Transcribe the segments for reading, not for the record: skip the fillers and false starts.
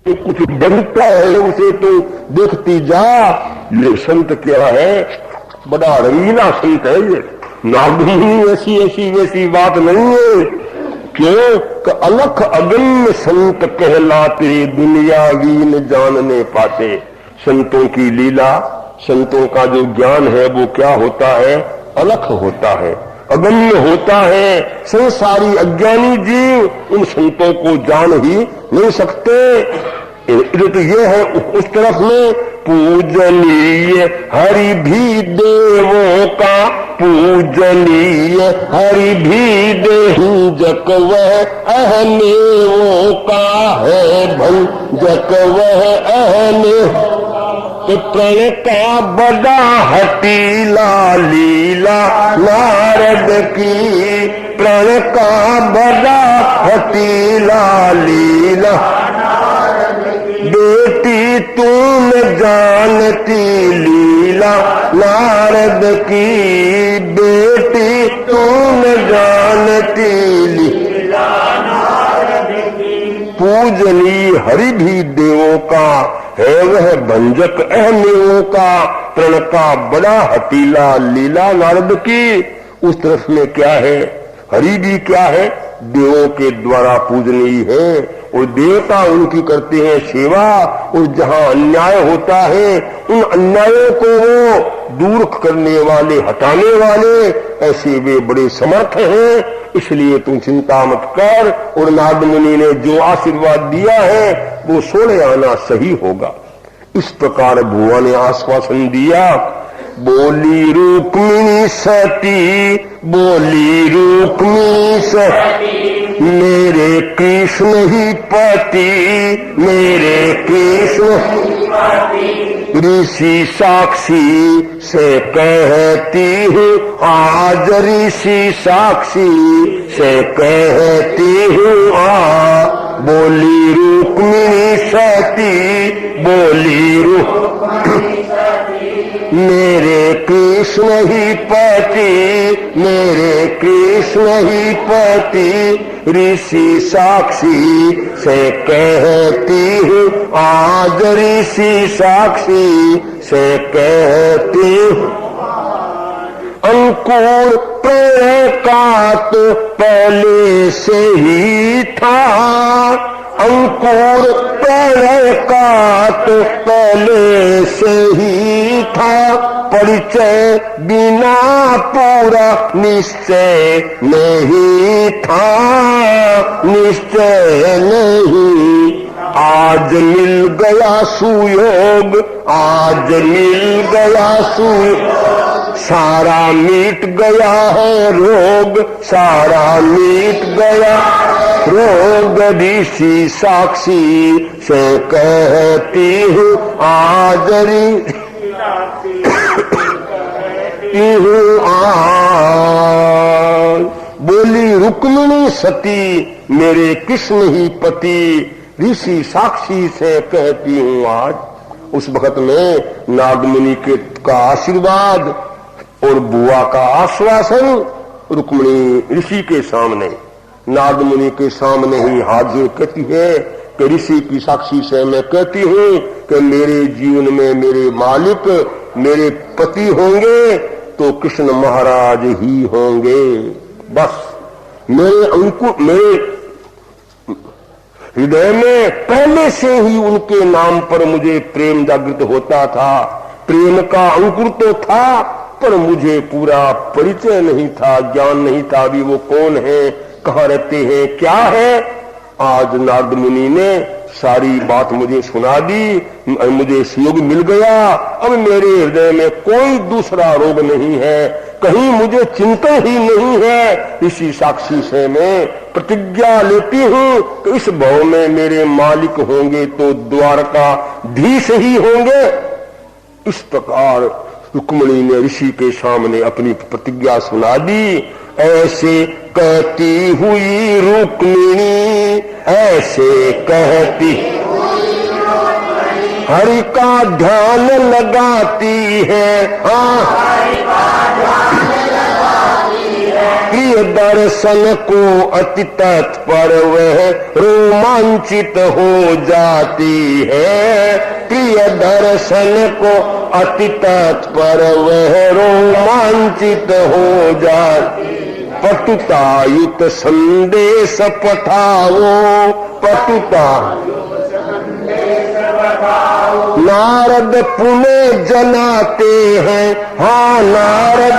तो कुछ बनता है उसे तो देखती जा। ये संत क्या है, बड़ा रंगीला संत है ये। नागमुनि ऐसी ऐसी वैसी बात नहीं है। क्यों कि अलख अगम्य संत कहलाते, दुनिया वीन जानने पाते। संतों की लीला, संतों का जो ज्ञान है वो क्या होता है, अलख होता है, अगम्य होता है। संसारी अज्ञानी जीव उन संतों को जान ही नहीं सकते। तो ये है उस तरफ में पूजनीय हरि भी देवों का, पूजनीय हरि भी देहूजक वह अहनेवों का है, भंजक वह अहने। तो प्रण का बड़ा हटीला लीला नारद की, प्रण का बड़ा हटीला लीला बेटी तुम जानती लीला नारद की, बेटी तुम जानती लीला नारद की। पूजनीय हरि भी देवों का है वह भंजक अहमेवों का, प्रण का बड़ा हटीला लीला नारद की। उस तरफ में क्या है, हरि भी क्या है, देवों के द्वारा पूजनीय है और देवता उनकी करते हैं सेवा। और जहां अन्याय होता है उन अन्यायों को वो दूर करने वाले, हटाने वाले, ऐसे वे बड़े समर्थ हैं। इसलिए तुम चिंता मत कर। और नागमुनि ने जो आशीर्वाद दिया है वो 16 आना सही होगा। इस प्रकार भुआ ने आश्वासन दिया। बोली रुक्मिणी सती, बोली रुक्मिणी सती, मेरे कृष्ण ही पति, मेरे कृष्ण ही पति। ऋषि साक्षी से कहती हूँ आज, ऋषि साक्षी से कहती हूँ आ। बोली रुक्मिणी सती, बोली रुक्मिणी मेरे कृष्ण ही पति, मेरे कृष्ण ही पति। ऋषि साक्षी से कहती हूँ आज, ऋषि साक्षी से कहती हूँ। अंकुर प्रेम का तो पहले से ही था, अंकुर प्रेम का तो पहले से ही था। परिचय बिना पूरा निश्चय नहीं था, निश्चय नहीं। आज मिल गया सुयोग, आज मिल गया सुयोग। सारा मिट गया है रोग, सारा मिट गया रोग। ऋषि साक्षी से कहती हूँ आज, बोली रुक्मिणी सती, मेरे कृष्ण ही पति। ऋषि साक्षी से कहती हूँ आज। उस वक्त में नागमुनि के का आशीर्वाद और बुआ का आश्वासन रुक्मिणी ऋषि के सामने, नागमुनि के सामने ही हाजिर कहती है कि ऋषि की साक्षी से मैं कहती हूँ कि मेरे जीवन में मेरे मालिक, मेरे पति होंगे तो कृष्ण महाराज ही होंगे। बस मेरे अंकुर, मेरे हृदय में पहले से ही उनके नाम पर मुझे प्रेम जागृत होता था। प्रेम का अंकुर तो था पर मुझे पूरा परिचय नहीं था, ज्ञान नहीं था भी वो कौन है, कहाँ रहते हैं, क्या है। आज नागमुनि ने सारी बात मुझे सुना दी, मुझे सहयोग मिल गया। अब मेरे हृदय में कोई दूसरा रोग नहीं है, कहीं मुझे चिंता ही नहीं है। इसी साक्षी से मैं प्रतिज्ञा लेती हूँ कि इस भाव में मेरे मालिक होंगे तो द्वारकाधीश ही होंगे। इस प्रकार रुक्मिणी ने ऋषि के सामने अपनी प्रतिज्ञा सुना दी। ऐसे कहती हुई रुक्मिणी, ऐसे कहती हरि का ध्यान लगाती है। प्रिय दर्शन को अति तत्पर वह रोमांचित हो जाती है। प्रिय दर्शन को अति तत्पर वह रोमांचित हो जाती। पटुतायुत संदेश पठाओ, पटुता नारद पुण्य जनाते हैं। हाँ नारद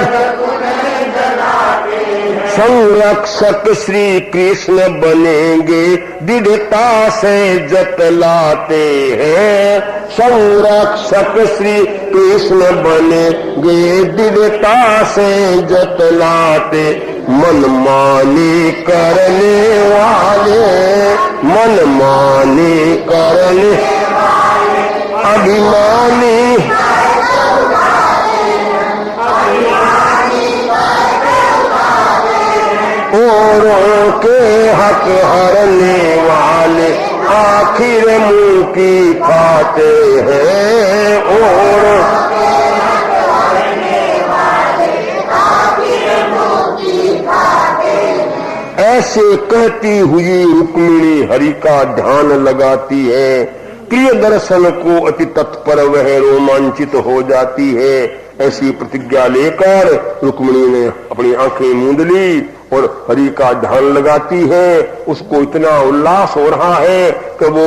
संरक्षक श्री कृष्ण बनेंगे दृढ़ता से जतलाते हैं। संरक्षक श्री कृष्ण बनेंगे दृढ़ता से जतलाते। मनमानी करने वाले, मनमानी करने अभिमानी औरों के हक हरने वाले आखिर मुंह की खाते हैं। और ऐसे कहती हुई रुक्मिणी हरि का ध्यान लगाती है। प्रिय दर्शन को अति तत्पर वह रोमांचित हो जाती है। ऐसी प्रतिज्ञा लेकर रुक्मिणी ने अपनी आंखें मूंद ली और हरि का ध्यान लगाती है। उसको इतना उल्लास हो रहा है कि वो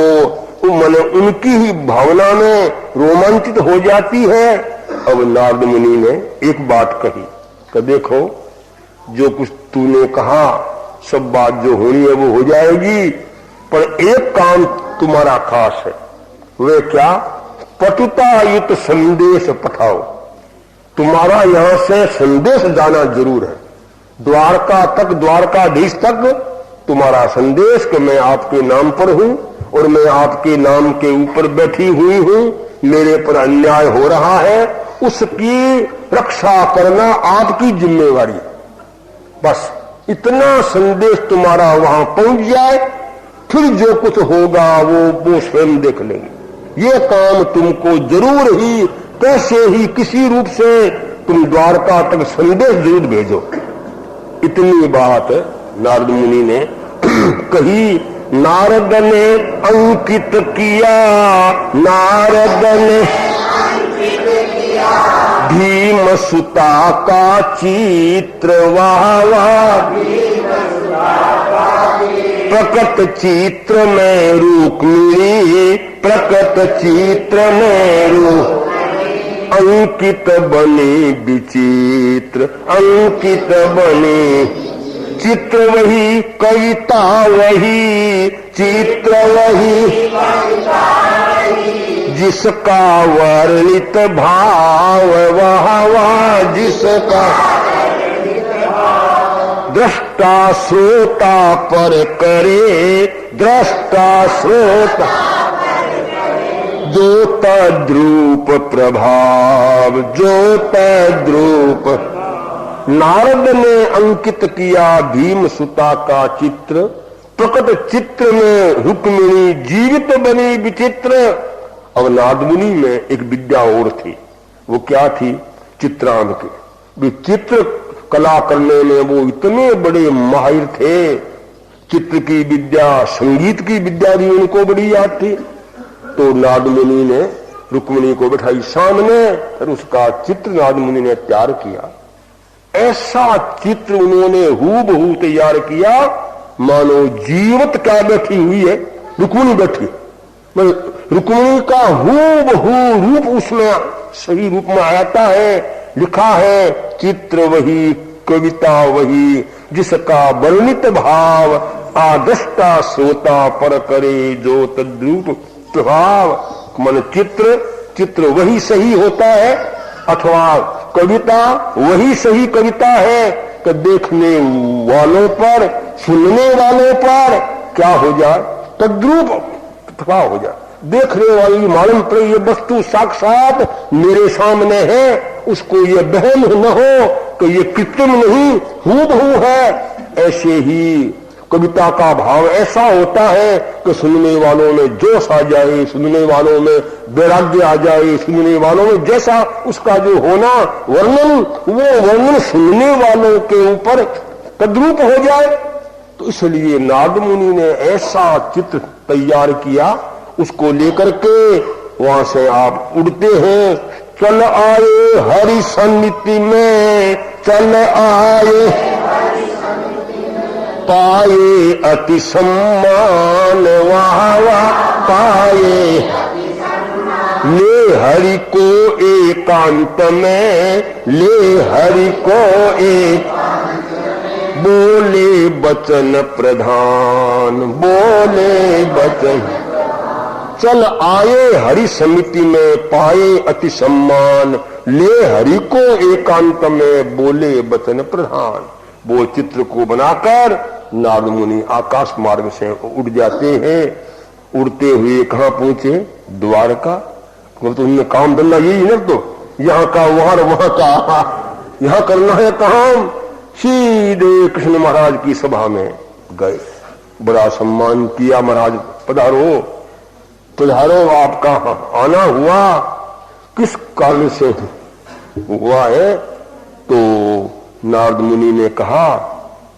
माने उनकी ही भावना में रोमांचित हो जाती है। अब नारद मुनि ने एक बात कही कि देखो जो कुछ तूने कहा सब बात जो होनी है वो हो जाएगी, पर एक काम तुम्हारा खास है। वे क्या? पटुतायुत संदेश पठाओ। तुम्हारा यहां से संदेश जाना जरूर है, द्वारका तक, द्वारकाधीश तक तुम्हारा संदेश कि मैं आपके नाम पर हूं और मैं आपके नाम के ऊपर बैठी हुई हूं, मेरे पर अन्याय हो रहा है, उसकी रक्षा करना आपकी जिम्मेवारी है। बस इतना संदेश तुम्हारा वहां पहुंच जाए, फिर जो कुछ होगा वो स्वयं देख लेंगे। ये काम तुमको जरूर ही कैसे ही किसी रूप से तुम द्वारका तक संदेश जरूर भेजो। इतनी बात नारद मुनि ने कही। नारद ने अंकित किया, नारद ने भीम सुता का चित्र वाह वाह। प्रकट चित्र में रुक्मिणी, प्रकट चित्र में रूप अंकित बने विचित्र, अंकित बने चित्र वही, कविता वही, चित्र वही, जिसका वर्णित भाव वह वह, जिसका दृष्टा श्रोता पर करे, दृष्टा श्रोता जो तद्रूप प्रभाव, जो तद्रूप। नारद ने अंकित किया भीम सुता का चित्र, प्रकट चित्र में रुक्मिणी जीवित बनी विचित्र। अब नारद मुनि में एक विद्या और थी, वो क्या थी? चित्रांक की। चित्र कला करने में वो इतने बड़े माहिर थे। चित्र की विद्या, संगीत की विद्या भी उनको बड़ी याद थी। तो नारद मुनि ने रुक्मिणी को बैठाई सामने, फिर उसका चित्र नारद मुनि ने तैयार किया। ऐसा चित्र उन्होंने हूबहू तैयार किया मानो जीवित क्या बैठी हुई है, रुक्मिणी बैठी। रुक्मिणी का हूबहू रूप उसमें सही रूप में आता है। लिखा है चित्र वही, कविता वही, जिसका वर्णित भाव आदष्टा श्रोता पर करे जो तद्रूप प्रभाव। मन चित्र वही सही होता है, अथवा कविता वही सही कविता है कि देखने वालों पर, सुनने वालों पर क्या हो जाए? तद्रूप प्रभाव हो जाए। देखने वाली मालूम पर ये वस्तु साक्षात मेरे सामने है, उसको ये बहम न हो कि ये कृत्रिम नहीं, हूबहू है। ऐसे ही कविता का भाव ऐसा होता है कि सुनने वालों में जोश आ जाए, सुनने वालों में वैराग्य आ जाए, सुनने वालों में जैसा उसका जो होना वर्णन, वो वर्णन सुनने वालों के ऊपर तद्रूप हो जाए। तो इसलिए नारद मुनि ने ऐसा चित्र तैयार किया, उसको लेकर के वहां से आप उड़ते हैं। चल आए हरि सन्निधि में, चल आए पाए अति सम्मान, वाह वाह पाए। ले हरि को एकांत में, ले हरि को एक, बोले बचन प्रधान, बोले बचन। चल आए हरि समिति में, पाए अति सम्मान, ले हरि को एकांत में, बोले बचन प्रधान। वो चित्र को बनाकर नारद मुनि आकाश मार्ग से उड़ जाते हैं। उड़ते हुए कहां पहुंचे? द्वारका। तो उनमें काम धंधा यही है, तो यहाँ का वहां का, यहाँ करना है काम। सीधे कृष्ण महाराज की सभा में गए, बड़ा सम्मान किया। महाराज पधारो पधारो, आपका आना हुआ किस कारण से हुआ है? तो नारद मुनि ने कहा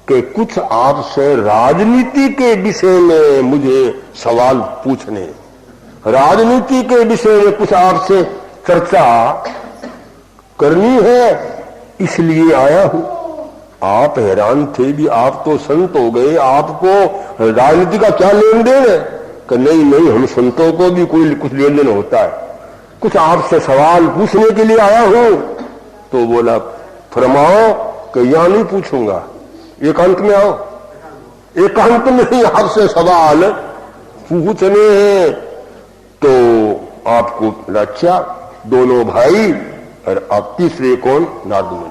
कि कुछ आपसे राजनीति के विषय में मुझे सवाल पूछने, राजनीति के विषय में कुछ आपसे चर्चा करनी है, इसलिए आया हूं। आप हैरान थे भी, आप तो संत हो गए, आपको राजनीति का क्या लेन देन है? कि नहीं नहीं, हम संतों को भी कोई कुछ लेन देन होता है, कुछ आपसे सवाल पूछने के लिए आया हूं। तो बोला फरमाओ। कि यहां नहीं पूछूंगा, एकांत में आओ। एकांत में ही आपसे सवाल पूछने हैं। तो आपको अच्छा, दोनों भाई और आप तीसरे कौन? नारद मुनि।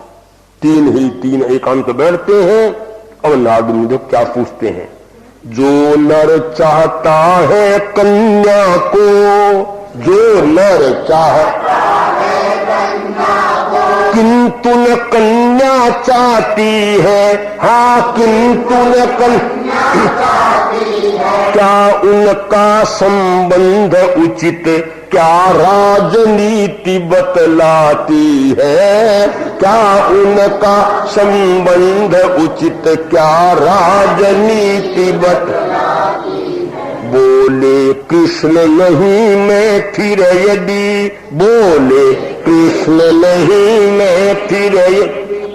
तीन एकांत बैठते हैं। और नारद मुनि क्या पूछते हैं? जो नर चाहता है कन्या को, जो नर चाहता है कन्या को, किंतु न कन्या चाहती है, हाँ किंतु न कन्या चाहती है, क्या उनका संबंध उचित, क्या राजनीति बतलाती है? क्या उनका संबंध उचित, क्या राजनीति बतलाती है? बोले कृष्ण नहीं मैं फिर यदि, बोले कृष्ण नहीं मैं फिर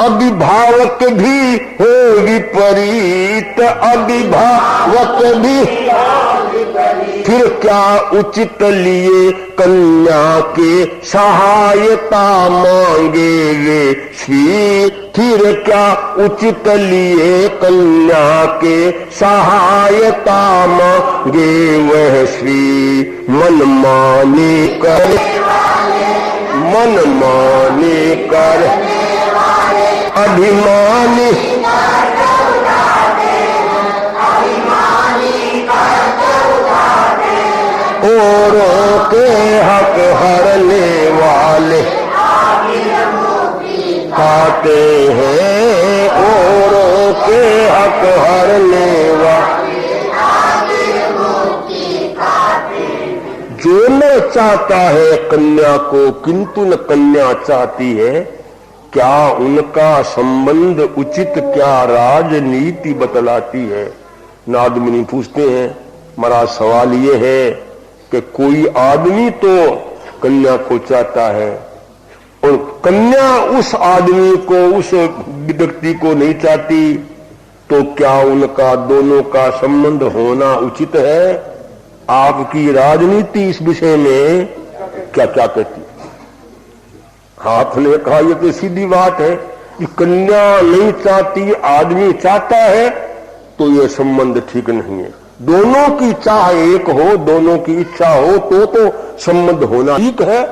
अभिभावक भी हो विपरीत, अभिभावक भी फिर क्या उचित लिए कन्या के सहायता मांगे वे श्री, फिर क्या उचित लिए कन्या के सहायता मांगे वह श्री। मन माने कर, मन माने कर अभिमानी, औरों के हक हरने वाले खाते हैं, औरों के हक हरने वाले। जो न चाहता है कन्या को, किंतु न कन्या चाहती है, क्या उनका संबंध उचित, क्या राजनीति बतलाती है? नारद मुनि पूछते हैं। महाराज सवाल ये है कि कोई आदमी तो कन्या को चाहता है और कन्या उस आदमी को, उस व्यक्ति को नहीं चाहती, तो क्या उनका दोनों का संबंध होना उचित है? आपकी राजनीति इस विषय में क्या क्या कहती? आपने कहा ये तो सीधी बात है कि कन्या नहीं चाहती, आदमी चाहता है, तो ये संबंध ठीक नहीं है। दोनों की चाह एक हो, दोनों की इच्छा हो तो संबंध होना ठीक है।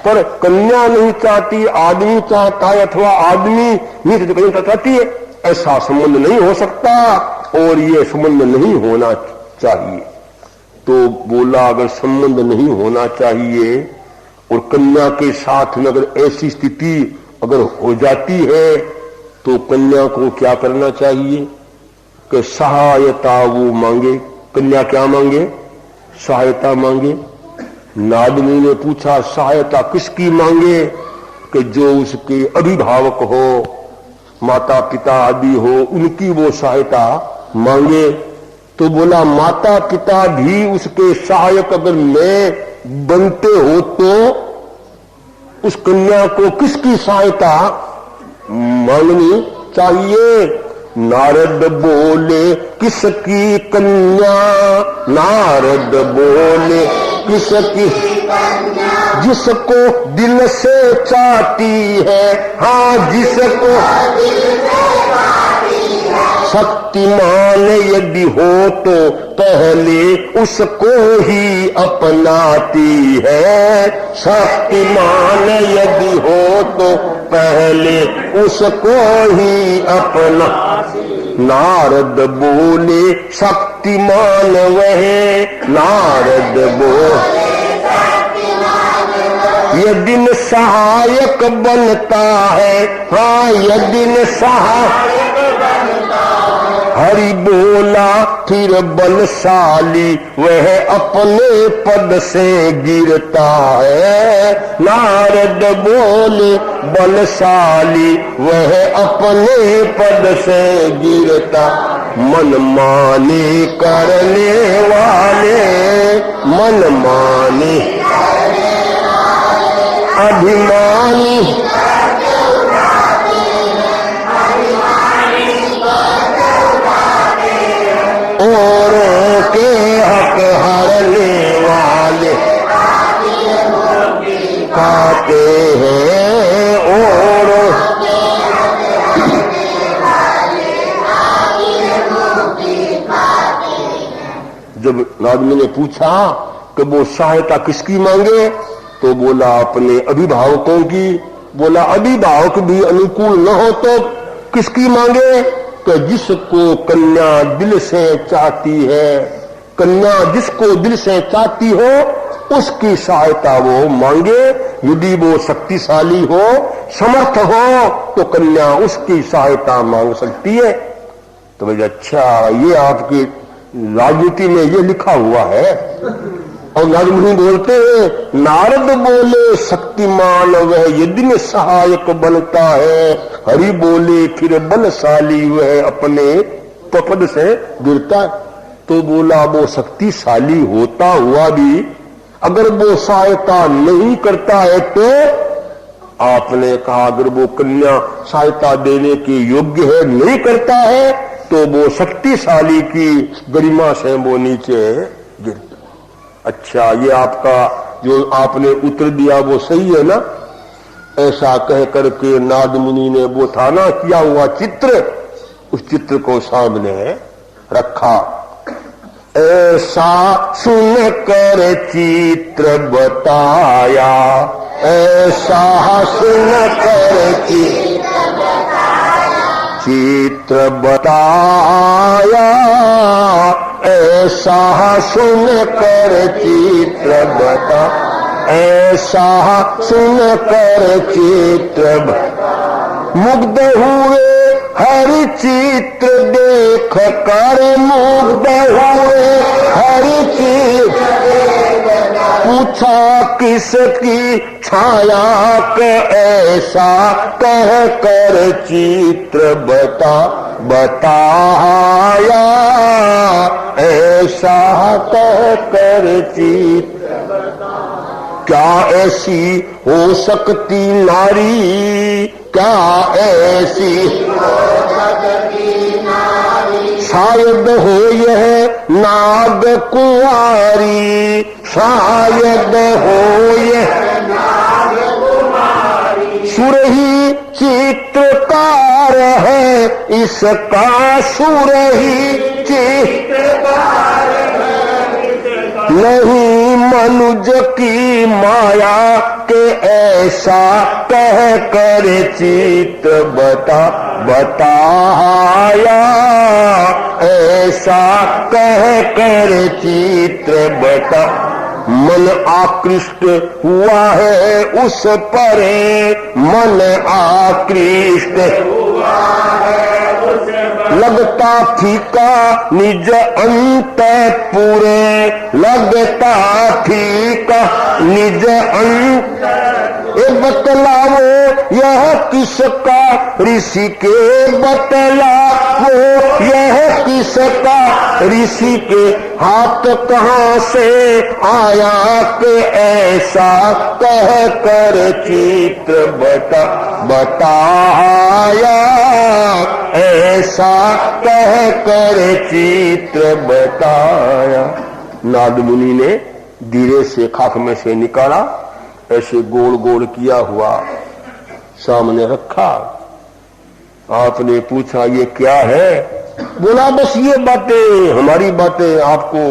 पर कन्या नहीं चाहती, आदमी चाहता है, अथवा आदमी नहीं कन्या चाहती है, ऐसा संबंध नहीं हो सकता और ये संबंध नहीं होना चाहिए। तो बोला अगर संबंध नहीं होना चाहिए और कन्या के साथ में अगर ऐसी स्थिति अगर हो जाती है, तो कन्या को क्या करना चाहिए कि सहायता वो मांगे। कन्या क्या मांगे? सहायता मांगे। नारद मुनि ने पूछा सहायता किसकी मांगे? कि जो उसके अभिभावक हो, माता पिता आदि हो उनकी वो सहायता मांगे। तो बोला माता पिता भी उसके सहायक अगर मैं बनते हो तो उस कन्या को किसकी सहायता मांगनी चाहिए? नारद बोले किसकी कन्या, नारद बोले किसकी, जिसको दिल से चाहती है, हाँ जिसको शक्तिमान यदि हो तो पहले उसको ही अपनाती है, शक्तिमान यदि हो तो पहले उसको ही अपना। नारद बोले शक्तिमान वह, नारद बोले यदि न सहायक बनता है, हाँ यदि न सहायक हरि बोला फिर बलशाली वह अपने पद से गिरता है। नारद बोले बलशाली वह अपने पद से गिरता, मन माने करने वाले, मन माने अभिमानी औरों के हक हरने वाले खाते हैं, औरों जब आदमी ने पूछा कि वो सहायता किसकी मांगे तो बोला अपने अभिभावकों की। बोला अभिभावक भी अनुकूल न हो तो किसकी मांगे? तो जिसको कन्या दिल से चाहती है, कन्या जिसको दिल से चाहती हो उसकी सहायता वो मांगे। यदि वो शक्तिशाली हो, समर्थ हो तो कन्या उसकी सहायता मांग सकती है। तो भाई अच्छा ये आपकी राजनीति में ये लिखा हुआ है। और नारद मुनि बोलते हैं नारद बोले शक्तिमान वह यदि में सहायक बनता है, हरि बोले फिर बलशाली वह अपने पद से गिरता है। तो बोला वो शक्तिशाली होता हुआ भी अगर वो सहायता नहीं करता है तो आपने कहा अगर वो कन्या सहायता देने के योग्य है, नहीं करता है तो वो शक्तिशाली की गरिमा से वो नीचे गिरता। अच्छा ये आपका जो आपने उत्तर दिया वो सही है ना? ऐसा कह करके नारद मुनि ने वो था ना किया हुआ चित्र, उस चित्र को सामने रखा। ऐसा सुन कर चित्र बताया, ऐसा सुन कर चित्र बताया, ऐसा सुन कर चित्र बता, ऐसा सुन कर चित्र मुग्ध हुए हर चित्र देख कर, मुग्ध हुए हर चित्र पूछा किसकी छाया के ऐसा कह कर चित्र बताया, ऐसा कह कर चित्र। क्या ऐसी हो सकती नारी, क्या ऐसी हो सकती नारी, शायद हो यह नाग कुंवारी, शायद हो यह नाग कुंवारी। सुरही चित्रकार है इसका, सुरही चित्रकार है नहीं मनुज की माया के ऐसा कह कर चित्र बताया, ऐसा कह कर चित्र बता। मन आकृष्ट हुआ है उस पर, मन आकृष्ट हुआ है उस पर, लगता फीका निज अंत पूरे, लगता फीका निज अंत। ये बतलाओ यह किसका, ऋषि के बतलाओ यह किसका, ऋषि के हाथ कहाँ से आया कि ऐसा कह कर चित्र बताया, ऐसा कह कर चित्र बताया। नारद मुनि ने धीरे से खाक में से निकाला, ऐसे गोल गोल किया हुआ सामने रखा। आपने पूछा ये क्या है? बोला बस ये बातें, हमारी बातें, आपको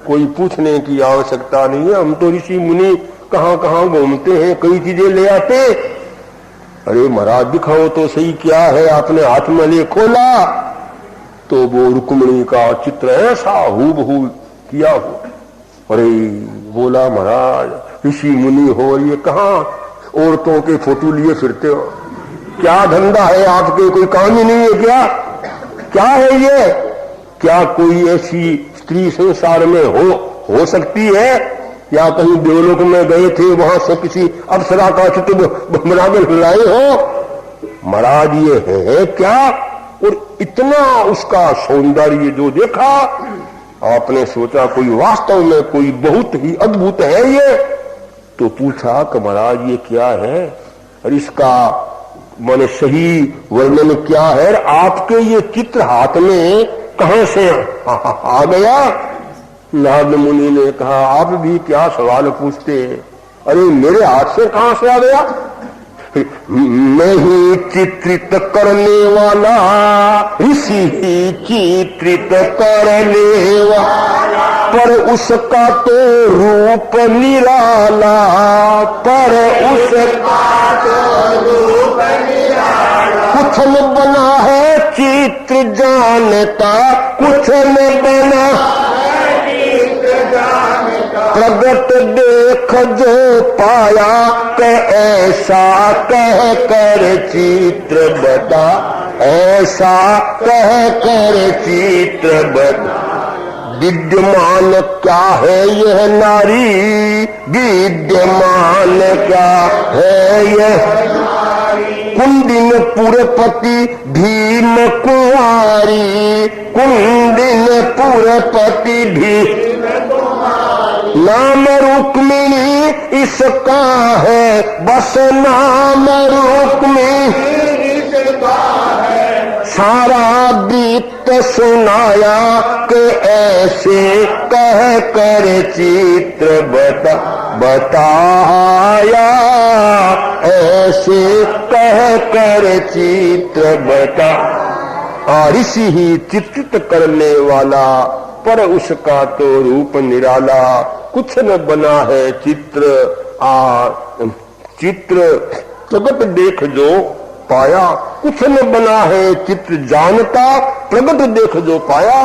कोई पूछने की आवश्यकता नहीं है। हम तो ऋषि मुनि कहां कहां घूमते हैं, कई चीजें ले आते। अरे महाराज दिखाओ तो सही क्या है। आपने हाथ में ले खोला तो वो रुक्मिणी का चित्र ऐसा हूबहू किया हो। अरे बोला महाराज ऋषि मुनि हो, ये कहां औरतों के फोटो लिए फिरते हो? क्या धंधा है आपके, कोई काम ही नहीं है क्या? क्या है ये? क्या कोई ऐसी स्त्री संसार में हो सकती है? या कहीं देवलोक में गए थे, वहां से किसी अप्सरा का चित्र बराबर लाए हो? महाराज ये है क्या? और इतना उसका सौंदर्य जो देखा, आपने सोचा कोई वास्तव में कोई बहुत ही अद्भुत है ये। तो पूछा कि महाराज ये क्या है और इसका माने सही वर्णन क्या है? आपके ये चित्र हाथ में कहां से आ गया? नारद मुनि ने कहा आप भी क्या सवाल पूछते? अरे मेरे हाथ से कहां से आ गया? मैं ही चित्रित करने वाला, ऋषि ही चित्रित करने वाला, पर उसका तो रूप निराला, पर उसका तो रूप निराला। कुछ न बना है चित्र जानता, कुछ न बना प्रगट देख जो पाया, के ऐसा कह कर चित्र बता, ऐसा कह कर चित्र बता। विद्यमान क्या है यह नारी, विद्यमान क्या है यह कुंदिन पुरपति भीम कुंवारी, कुंदिन पुरपति भीम नाम रुक्मिणी इसका है, बस नाम रुक्मिणी इसका है। सारा वृत्त सुनाया कि ऐसे कह कर चित्र बताया, ऐसे कह कर चित्र बता। ऋषि ही चित्रित करने वाला, पर उसका तो रूप निराला। कुछ न बना है चित्र, चित्र प्रगट देख जो पाया। कुछ न बना है चित्र जानता, प्रगट देख जो पाया।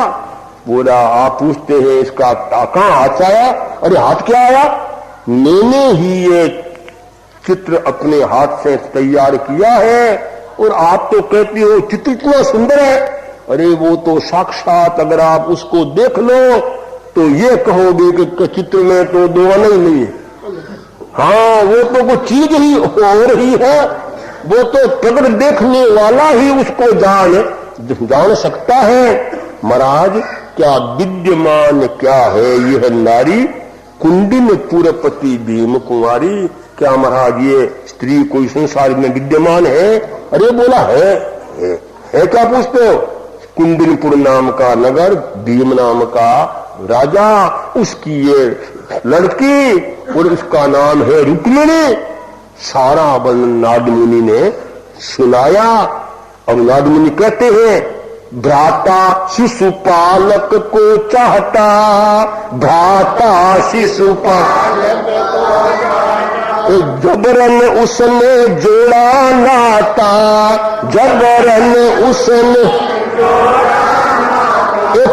बोला आप पूछते हैं इसका कहां हाथ आया? अरे हाथ क्या आया? मैंने ही ये चित्र अपने हाथ से तैयार किया है। और आप तो कहते हो चित्र इतना सुंदर है। अरे वो तो साक्षात अगर आप उसको देख लो तो ये कहोगे कि चित्र में तो दो ही नहीं है। हाँ वो तो कुछ चीज ही हो रही है, वो तो प्रगट देखने वाला ही उसको जान सकता है। महाराज क्या विद्यमान क्या है यह नारी, कुंडिन पुरपति भीम कुंवारी। क्या महाराज ये स्त्री कोई संसार में विद्यमान है? अरे बोला है क्या पूछते हो? कुंडिनपुर नाम का नगर, भीम नाम का राजा, उसकी ये लड़की और उसका नाम है रुक्मिणी। सारा वर्णन नारद मुनि ने सुनाया। अब नारद मुनि कहते हैं भ्राता शिशुपालक को चाहता, भ्राता शिशुपालक को चाहता, जबरन उसने जोड़ा नाता, जबरन उसने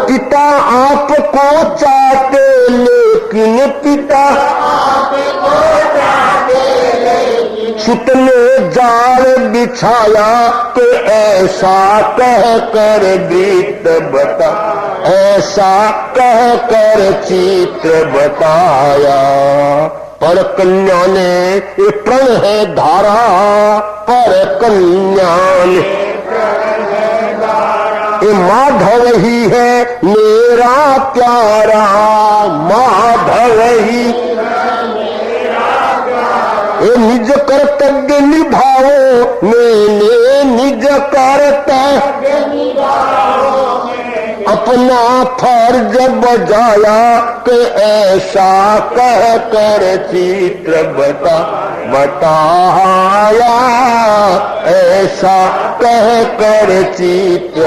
पिता आपको चाहते लेकिन पिता आपको चाहते लेकिन सुत ने जाल बिछाया कि ऐसा कह कर वृत्त बता, ऐसा कह कर चित्र बताया। पर कन्या ने ये प्रण है धारा, पर कन्या ने ये माधव ही है मेरा प्यारा, माधव ही ये निज कर्तव्य निभाओ, मैंने निज कर्तव्य अपना फर्ज बजाया कि ऐसा कह कर चित्र बताया, ऐसा कह कर चित्र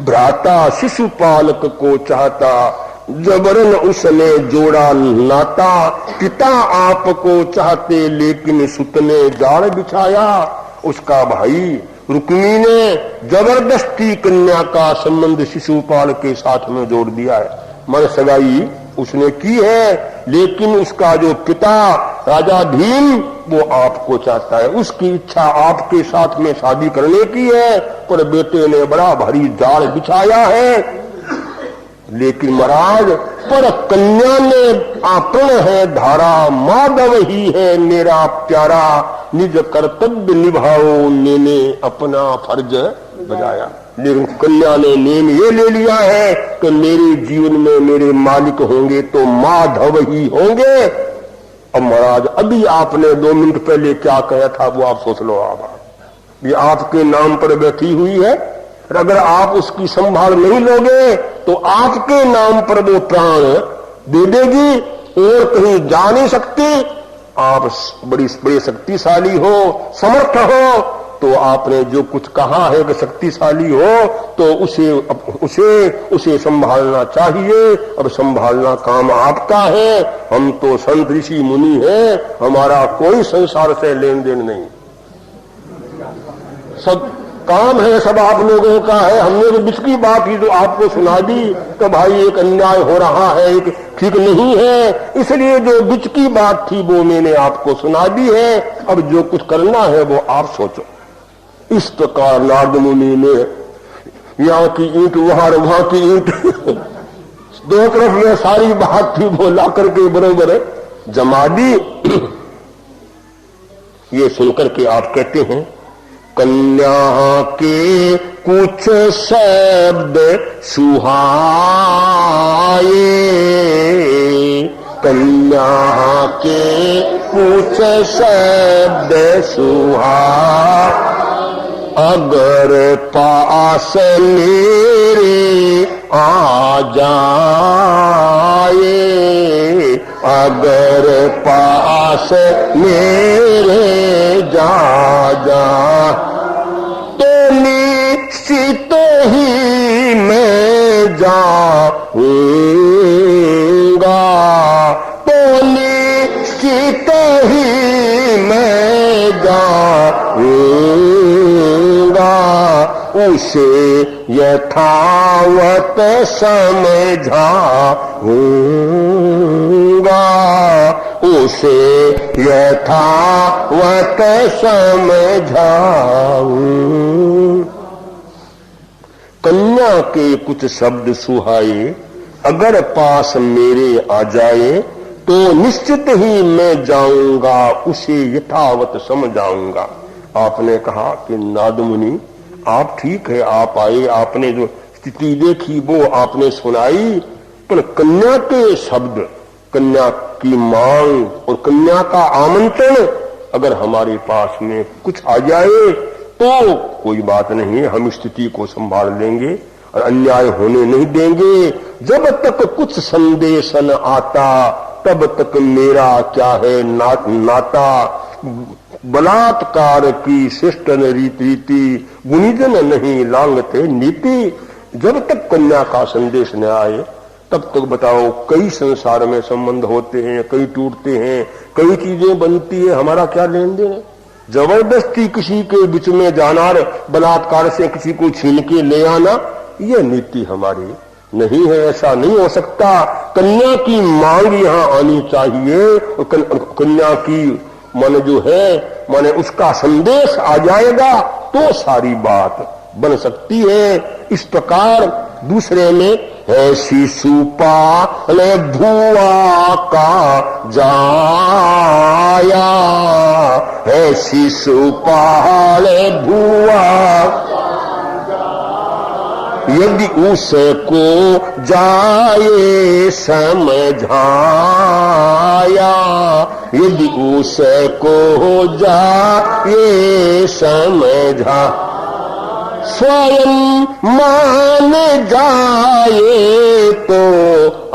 भ्राता शिशुपालक को चाहता, जबरन उसने जोड़ा नाता, पिता आपको चाहते लेकिन सुत ने जाल बिछाया। उसका भाई रुक्मी ने जबरदस्ती कन्या का संबंध शिशुपाल के साथ में जोड़ दिया है। मन सगाई उसने की है, लेकिन उसका जो पिता राजा भीम वो आपको चाहता है, उसकी इच्छा आपके साथ में शादी करने की है, पर बेटे ने बड़ा भारी जाल बिछाया है। लेकिन महाराज पर कन्या ने आपण है धारा, माधव ही है मेरा प्यारा, निज कर्तव्य निभाओ मैंने अपना फर्ज बजाया। लेकिन कन्या ने नेम ये ले लिया है कि मेरे जीवन में मेरे मालिक होंगे तो माधव ही होंगे। अब महाराज अभी आपने 2 मिनट पहले क्या कहा था वो आप सोच लो। आप ये आपके नाम पर बैठी हुई है, अगर आप उसकी संभाल नहीं लोगे तो आपके नाम पर वो प्राण दे देगी और कहीं जा नहीं सकती। आप बड़ी शक्तिशाली हो, समर्थ हो, तो आपने जो कुछ कहा है कि शक्तिशाली हो तो उसे संभालना चाहिए। अब संभालना काम आपका है। हम तो संत ऋषि मुनि हैं, हमारा कोई संसार से लेन देन नहीं, सब काम है सब आप लोगों का है। हमने तो बीच की बात ही जो आपको सुना दी तो भाई एक अन्याय हो रहा है, एक ठीक नहीं है, इसलिए जो बीच की बात थी वो मैंने आपको सुना दी है। अब जो कुछ करना है वो आप सोचो। इस प्रकार नारद मुनि ने यहाँ की ईंट वहां की ईंट दो तरफ में सारी बात थी वो ला करके बरोबर जमा दी। ये सुनकर के आप कहते हैं कन्या के कुछ शब्द सुहाए, कन्या के कुछ शब्द सुहाए, अगर पास मेरे आ जाए, अगर पास मेरे जा तो निश्चित ही मैं जाऊंगा, तो निश्चित ही मैं जाऊंगा, उसे यथावत समझाऊंगा, उसे यथावत समझाऊं। कन्या के कुछ शब्द सुहाए, अगर पास मेरे आ जाए तो निश्चित ही मैं जाऊंगा, उसे यथावत समझाऊंगा। आपने कहा कि नारद मुनि आप ठीक है, आप आए, आपने जो स्थिति देखी वो आपने सुनाई, पर कन्या के शब्द, कन्या की मांग और कन्या का आमंत्रण अगर हमारे पास में कुछ आ जाए तो कोई बात नहीं, हम स्थिति को संभाल लेंगे और अन्याय होने नहीं देंगे। जब तक कुछ संदेश न आता तब तक मेरा क्या है नाता, बलात्कार की शिष्ट रीति गुणीजन नहीं लांगते नीति। जब तक कन्या का संदेश न आए तब तक बताओ, कई संसार में संबंध होते हैं, कई टूटते हैं, कई चीजें बनती है, हमारा क्या लेन देन है। जबरदस्ती किसी के बीच में जाना, बलात्कार से किसी को छीन के ले आना, यह नीति हमारी नहीं है, ऐसा नहीं हो सकता। कन्या की मांग यहाँ आनी चाहिए, कन्या की मन जो है माने उसका संदेश आ जाएगा तो सारी बात बन सकती है। इस प्रकार दूसरे में है शिशुपाल भुआ का जाया, है शिशुपाल भुआ यदि उसको जाए समझाया, यदि उसको जाए समझा, स्वयं मान जाए तो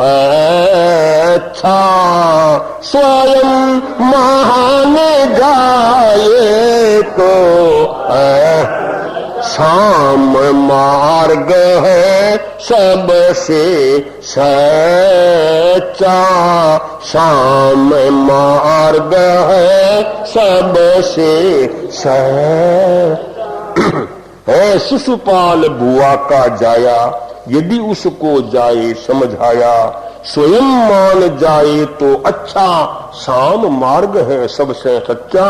अच्छा, स्वयं मान जाए तो शाम मार्ग है सबसे सच्चा, शाम मार्ग है सबसे है शिशुपाल बुआ का जाया, यदि उसको जाए समझाया, स्वयं मान जाए तो अच्छा, शाम मार्ग है सबसे सच्चा।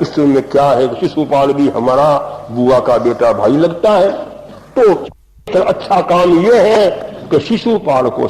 इसमें क्या है, शिशुपाल भी हमारा बुआ का बेटा भाई लगता है, तो अच्छा काम यह है कि शिशुपाल को